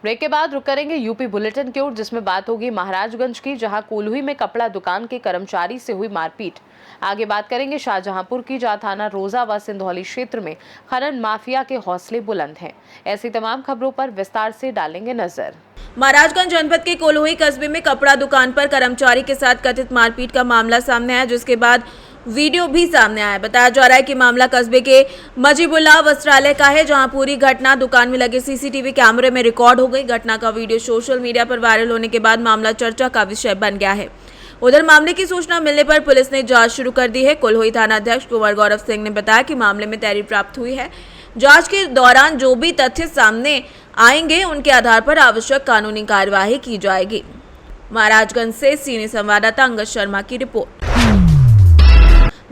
Break के बाद रुक करेंगे यूपी बुलेटिन की ओर, जिसमें बात होगी महाराजगंज की, जहां कोल्हुई में कपड़ा दुकान के कर्मचारी से हुई मारपीट। आगे बात करेंगे शाहजहांपुर की, जहां थाना रोजा व सिंधौली क्षेत्र में खनन माफिया के हौसले बुलंद हैं। ऐसी तमाम खबरों पर विस्तार से डालेंगे नजर। महाराजगंज जनपद के कोल्हुई कस्बे में कपड़ा दुकान पर कर्मचारी के साथ कथित मारपीट का मामला सामने आया, जिसके बाद वीडियो भी सामने आया। बताया जा रहा है कि मामला कस्बे के मजीबुल्लाह वस्त्रालय का है, जहां पूरी घटना दुकान में लगे सीसीटीवी कैमरे में रिकॉर्ड हो गई। घटना का वीडियो सोशल मीडिया पर वायरल होने के बाद मामला चर्चा का विषय बन गया है। उधर मामले की सूचना मिलने पर पुलिस ने जांच शुरू कर दी है। कोल्हुई थाना अध्यक्ष कुंवर गौरव सिंह ने बताया कि मामले में तहरीर प्राप्त हुई है। जांच के दौरान जो भी तथ्य सामने आएंगे उनके आधार पर आवश्यक कानूनी कार्यवाही की जाएगी। महाराजगंज से सीनियर संवाददाता अंगद शर्मा की रिपोर्ट।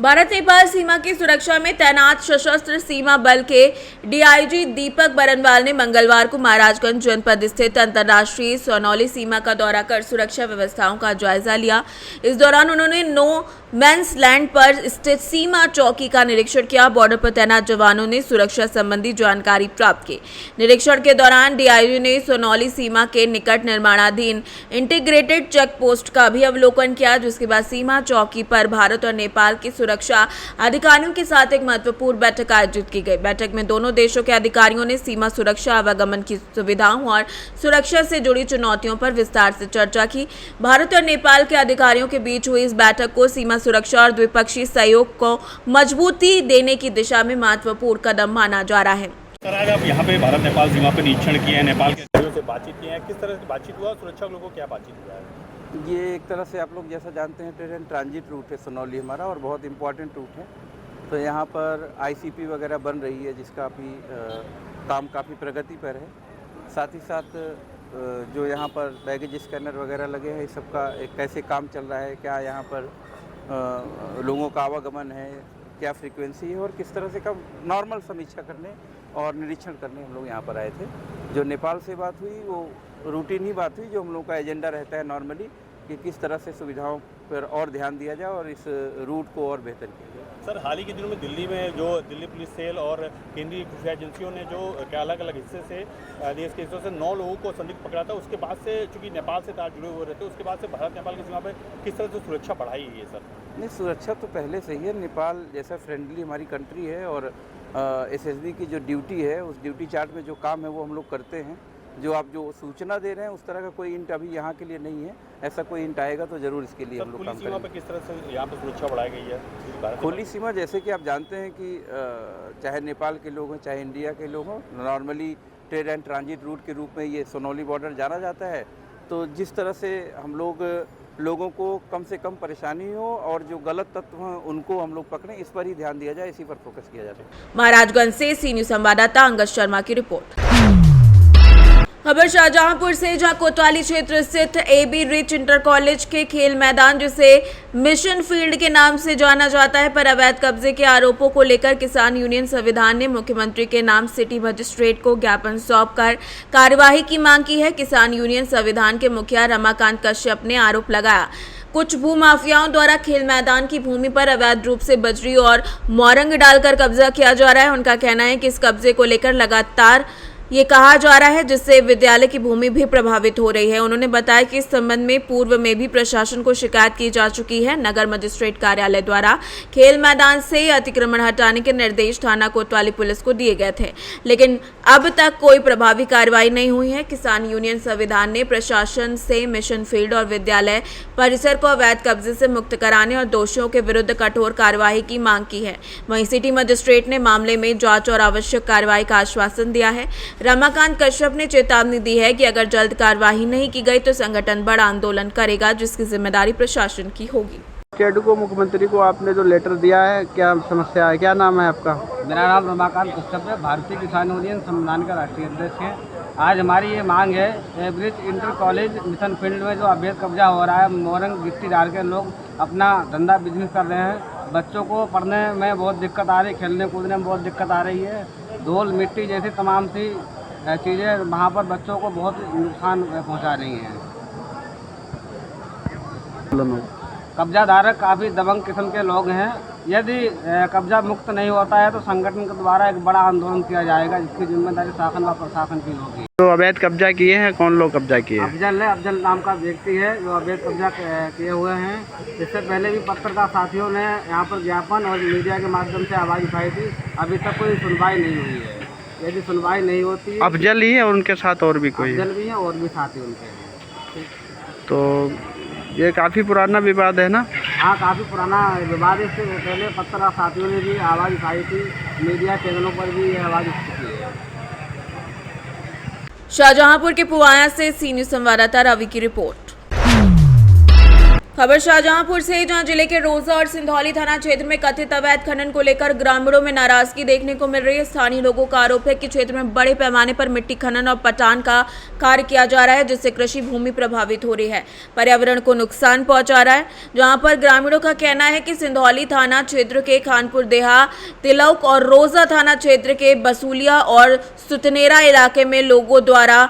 भारत नेपाल सीमा की सुरक्षा में तैनात सशस्त्र सीमा बल के डीआईजी दीपक बरनवाल ने मंगलवार को महाराजगंज जनपद स्थित अंतर्राष्ट्रीय सोनौली सीमा का दौरा कर सुरक्षा व्यवस्थाओं का जायजा लिया। इस दौरान उन्होंने नो मैंस लैंड पर स्थित सीमा चौकी का निरीक्षण किया। बॉर्डर पर तैनात जवानों ने सुरक्षा संबंधी जानकारी प्राप्त की। निरीक्षण के दौरान डीआईजी ने सोनौली सीमा के निकट निर्माणाधीन इंटीग्रेटेड चेक पोस्ट का भी अवलोकन किया, जिसके बाद सीमा चौकी पर भारत और नेपाल की सुरक्षा अधिकारियों के साथ एक महत्वपूर्ण बैठक आयोजित की गई। बैठक में दोनों देशों के अधिकारियों ने सीमा सुरक्षा, आवागमन की सुविधाओं और सुरक्षा से जुड़ी चुनौतियों पर विस्तार से चर्चा की। भारत और नेपाल के अधिकारियों के बीच हुई इस बैठक को सीमा सुरक्षा और द्विपक्षीय सहयोग को मजबूती देने की दिशा में महत्वपूर्ण कदम माना जा रहा है। सर, आज आप यहाँ पे भारत नेपाल सीमा पर निरीक्षण किए हैं, नेपाल के अधिकारियों से बातचीत की है, किस तरह से बातचीत हुआ, सुरक्षा के लोगों को क्या बातचीत हुआ है? ये एक तरह से आप लोग जैसा जानते हैं ट्रेन ट्रांजिट रूट है सोनौली हमारा, और बहुत इम्पोर्टेंट रूट है। तो यहाँ पर आईसीपी वगैरह बन रही है, जिसका अभी काम काफ़ी प्रगति पर है। साथ ही साथ जो यहाँ पर बैगेज स्कैनर वगैरह लगे हैं, इस सब का कैसे काम चल रहा है, क्या यहाँ पर लोगों का आवागमन है, क्या फ्रीक्वेंसी है, और किस तरह से कब नॉर्मल समीक्षा करने और निरीक्षण करने हम लोग यहाँ पर आए थे। जो नेपाल से बात हुई वो रूटीन ही बात हुई, जो हम लोग का एजेंडा रहता है नॉर्मली, कि किस तरह से सुविधाओं पर और ध्यान दिया जाए और इस रूट को और बेहतर किया जाए। सर, हाल ही के दिनों में दिल्ली में जो दिल्ली पुलिस सेल और केंद्रीय खुफिया एजेंसियों ने जो अलग अलग हिस्से से देश के हिस्सों से 9 लोगों को संदिग्ध पकड़ा था, उसके बाद से चूंकि नेपाल से तार जुड़े हुए रहते, उसके बाद से भारत नेपाल की सीमा पर किस तरह से सुरक्षा बढ़ाई है सर? नहीं, सुरक्षा तो पहले से ही है। नेपाल जैसा फ्रेंडली हमारी कंट्री है, और एसएसबी की जो ड्यूटी है, उस ड्यूटी चार्ट में जो काम है वो हम लोग करते हैं। जो आप जो सूचना दे रहे हैं उस तरह का कोई इंट अभी यहाँ के लिए नहीं है। ऐसा कोई इंट आएगा तो जरूर इसके लिए हम लोग काम करेंगे। पर किस तरह से यहाँ पर सुरक्षा बढ़ाई गई है? खुली सीमा, जैसे कि आप जानते हैं कि चाहे नेपाल के लोग हों चाहे इंडिया के लोग हों, normally trade and transit route के रूप में ये सोनौली बॉर्डर जाना जाता है। तो जिस तरह से हम लोग लोगों को कम से कम परेशानी हो और जो गलत तत्व हैं उनको हम लोग पकड़ें, इस पर ही ध्यान दिया जाए, इसी पर फोकस किया जाए। महाराजगंज से सीनियर संवाददाता अंगद शर्मा की रिपोर्ट। खबर शाहजहांपुर से, जहां कोतवाली क्षेत्र स्थित एबी रिच इंटर कॉलेज के खेल मैदान, जिसे मिशन फील्ड के नाम से जाना जाता है, पर अवैध कब्जे के आरोपों को लेकर किसान यूनियन संविधान ने मुख्यमंत्री के नाम सिटी मजिस्ट्रेट को ज्ञापन सौंपकर कार्यवाही की मांग की है। किसान यूनियन संविधान के मुखिया रमाकांत कश्यप ने आरोप लगाया कुछ भूमाफियाओं द्वारा खेल मैदान की भूमि पर अवैध रूप से बजरी और मोरंग डालकर कब्जा किया जा रहा है। उनका कहना है कि इस कब्जे को लेकर लगातार ये कहा जा रहा है, जिससे विद्यालय की भूमि भी प्रभावित हो रही है। उन्होंने बताया कि इस संबंध में पूर्व में भी प्रशासन को शिकायत की जा चुकी है। नगर मजिस्ट्रेट कार्यालय द्वारा खेल मैदान से अतिक्रमण हटाने के निर्देश थाना कोतवाली पुलिस को दिए गए थे, लेकिन अब तक कोई प्रभावी कार्रवाई नहीं हुई है। किसान यूनियन संविधान ने प्रशासन से मिशन फील्ड और विद्यालय परिसर को अवैध कब्जे से मुक्त कराने और दोषियों के विरुद्ध कठोर कार्यवाही की मांग की है। वहीं सिटी मजिस्ट्रेट ने मामले में जांच और आवश्यक कार्रवाई का आश्वासन दिया है। रमाकांत कश्यप ने चेतावनी दी है कि अगर जल्द कार्यवाही नहीं की गई तो संगठन बड़ा आंदोलन करेगा, जिसकी जिम्मेदारी प्रशासन की होगी। केडू को मुख्यमंत्री को आपने जो लेटर दिया है, क्या समस्या है, क्या नाम है आपका? मेरा नाम रमाकांत कश्यप है, भारतीय किसान यूनियन संविधान का राष्ट्रीय अध्यक्ष है। आज हमारी ये मांग है, average inter college mission field में जो अवैध कब्जा हो रहा है, मोरंग गिट्टी डाल के लोग अपना धंधा बिजनेस कर रहे हैं। बच्चों को पढ़ने में बहुत दिक्कत आ रही है, खेलने कूदने में बहुत दिक्कत आ रही है। धूल मिट्टी जैसी तमाम सी चीज़ें वहाँ पर बच्चों को बहुत नुकसान पहुँचा रही हैं। कब्जाधारक काफ़ी दबंग किस्म के लोग हैं। यदि कब्जा मुक्त नहीं होता है तो संगठन के द्वारा एक बड़ा आंदोलन किया जाएगा, जिसकी जिम्मेदारी शासन व प्रशासन की होगी। जो अवैध कब्जा किए हैं, कौन लोग कब्जा किए हैं? अफजल नाम का व्यक्ति है जो अवैध कब्जा किए हुए हैं। इससे पहले भी पत्रकार साथियों ने यहाँ पर ज्ञापन और मीडिया के माध्यम से आवाज़ उठाई थी। अभी तक कोई सुनवाई नहीं हुई है। यदि सुनवाई नहीं होती, अफजल ही है और उनके साथ और भी कोई है? अफजल भी है और भी साथी उनके हैं। तो ये काफ़ी पुराना विवाद है ना? हाँ, काफ़ी पुराना विवाद है। इससे पहले पत्रकार साथियों ने भी आवाज़ उठाई थी, मीडिया चैनलों पर भी ये आवाज़ उठ चुकी है। शाहजहांपुर के पुवाया से सी न्यूज़ संवाददाता रवि की रिपोर्ट। खबर शाहजहांपुर से, जहां जिले के रोजा और सिंधौली थाना क्षेत्र में कथित अवैध खनन को लेकर ग्रामीणों में नाराजगी देखने को मिल रही है। स्थानीय लोगों का आरोप है कि क्षेत्र में बड़े पैमाने पर मिट्टी खनन और पटान का कार्य किया जा रहा है, जिससे कृषि भूमि प्रभावित हो रही है, पर्यावरण को नुकसान पहुंचा रहा है। जहां पर ग्रामीणों का कहना है कि सिंधौली थाना क्षेत्र के खानपुर देहा, तिलौक और रोजा थाना क्षेत्र के बसूलिया और सुतनेरा इलाके में लोगों द्वारा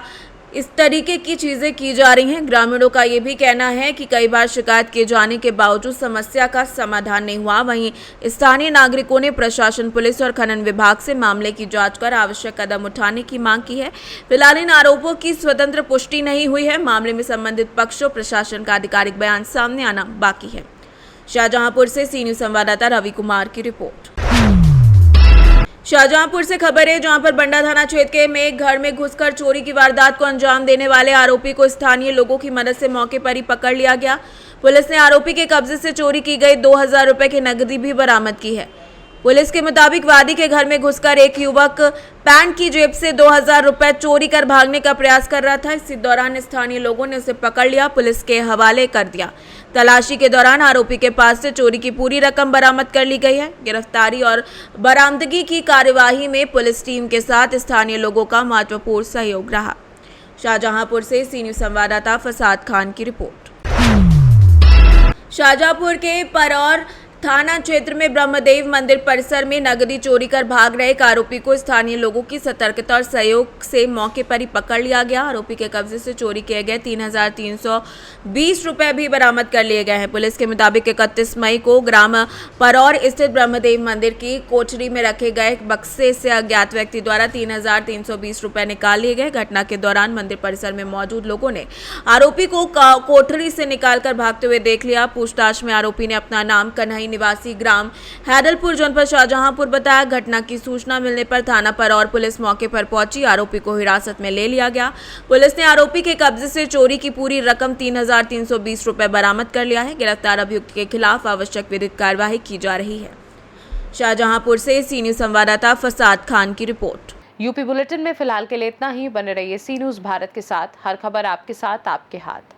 इस तरीके की चीजें की जा रही हैं। ग्रामीणों का ये भी कहना है कि कई बार शिकायत किए जाने के बावजूद समस्या का समाधान नहीं हुआ। वहीं स्थानीय नागरिकों ने प्रशासन, पुलिस और खनन विभाग से मामले की जांच कर आवश्यक कदम उठाने की मांग की है। फिलहाल इन आरोपों की स्वतंत्र पुष्टि नहीं हुई है। मामले में संबंधित पक्षों, प्रशासन का आधिकारिक बयान सामने आना बाकी है। शाहजहांपुर से सी न्यूज़ संवाददाता रवि कुमार की रिपोर्ट। शाहजहांपुर से खबर है, जहां पर बंडा थाना क्षेत्र में एक घर में घुसकर चोरी की वारदात को अंजाम देने वाले आरोपी को स्थानीय लोगों की मदद से मौके पर ही पकड़ लिया गया। पुलिस ने आरोपी के कब्जे से चोरी की गई 2000 रुपए की नकदी भी बरामद की है। पुलिस के मुताबिक वादी के घर में घुसकर एक युवक पैंट की जेब से 2000 रुपए चोरी कर भागने का प्रयास कर रहा था। इसी दौरान स्थानीय लोगों ने उसे पकड़ लिया, पुलिस के हवाले कर दिया। तलाशी के दौरान आरोपी के पास से चोरी की पूरी रकम बरामद कर ली गई है। गिरफ्तारी और बरामदगी की कार्यवाही में पुलिस टीम के साथ स्थानीय लोगों का महत्वपूर्ण सहयोग रहा। शाहजहांपुर से सी न्यूज़ संवाददाता फसाद खान की रिपोर्ट। शाहजहांपुर के परौर थाना क्षेत्र में ब्रह्मदेव मंदिर परिसर में नकदी चोरी कर भाग रहे एक आरोपी को स्थानीय लोगों की सतर्कता और सहयोग से मौके पर ही पकड़ लिया गया। आरोपी के कब्जे से चोरी किए गए 3320 रुपए भी बरामद कर लिए गए हैं। पुलिस के मुताबिक 31 मई को ग्राम परौर स्थित ब्रह्मदेव मंदिर की कोठरी में रखे गए बक्से से अज्ञात व्यक्ति द्वारा 3320 रुपए निकाल लिए गए। घटना के दौरान मंदिर परिसर में मौजूद लोगों ने आरोपी को कोठरी से निकालकर भागते हुए देख लिया। पूछताछ में आरोपी ने अपना नाम कन्हई निवासी ग्राम हैदलपुर जनपद शाहजहांपुर बताया। घटना की सूचना मिलने पर थाना परौर पुलिस मौके पर पहुंची। आरोपी को हिरासत में ले लिया गया। पुलिस ने आरोपी के कब्जे से चोरी की पूरी रकम 3320 रुपए बरामद कर लिया है। गिरफ्तार अभियुक्त के खिलाफ आवश्यक विधिक कार्यवाही की जा रही है। शाहजहांपुर से सी न्यूज़ संवाददाता फसाद खान की रिपोर्ट। यूपी बुलेटिन में फिलहाल के लिए इतना ही। बने रहिए सी न्यूज़ भारत के साथ। हर खबर आपके साथ, आपके हाथ।